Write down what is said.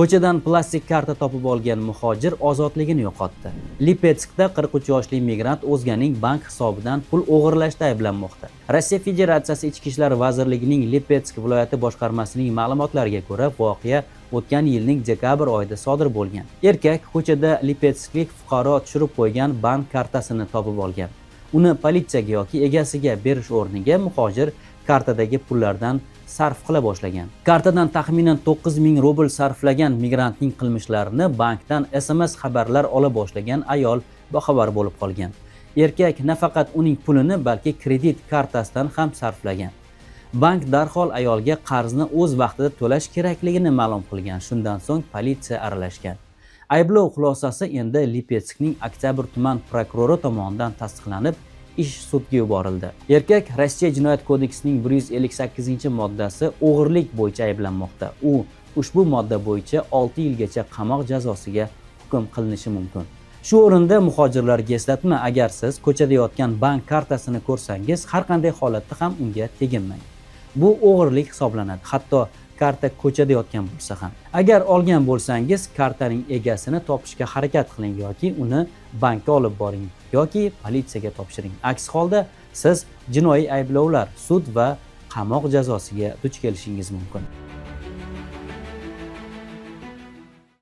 Ko'chadan plastik karta topib olgan muhojir ozodligini yo'qotdi. Lipetskda 43 yoshli migrant o'zganing bank hisobidan pul o'g'irlashda ayblanmoqda. Rossiya Federatsiyasi Ichki ishlar vazirligining Lipetsk viloyati boshqarmasining ma'lumotlariga ko'ra, voqea o'tgan yilning dekabr oyida sodir bo'lgan. Erkak ko'chada lipetsklik fuqaro tushirib qo'ygan bank kartasini topib olgan. Uni politsiyaga yoki egasiga berish o'rniga muhojir kartadagi pullardan sarf qila boshlagan. Kartadan taxminan 9000 rubl sarflagan migrantning qilmishlarini bankdan SMS xabarlar ola boshlagan ayol boxabar bo'lib qolgan. Erkak nafaqat uning pulini, balki kredit kartasidan ham sarflagan. Bank darhol ayolga qarzni o'z vaqtida to'lash kerakligini ma'lum qilgan. Shundan so'ng politsiya aralashgan. Ayblov xulosasi endi Lipetskning Oktyabr tuman prokurori tomonidan tasdiqlanib, ish sudga yuborildi. Erkak Rossiya Jinoyat kodeksining 158-moddasi o'g'irlik bo'yicha ayblanmoqda. U ushbu modda bo'yicha 6 yilgacha qamoq jazosiga hukm qilinishi mumkin. Shu o'rinda muhojirlarga eslatma: agar siz ko'chada yotgan bank kartasini ko'rsangiz, har qanday holatda ham unga teginmang. Bu o'g'irlik hisoblanadi, hatto karta ko'chada yotgan bo'lsa ham. Agar olgan bo'lsangiz, kartaning egasini topishga harakat qiling yoki uni bankka olib boring yoki politsiyaga topshiring. Aks holda siz jinoiy ayblovlar, sud va qamoq jazosiga duch kelishingiz mumkin.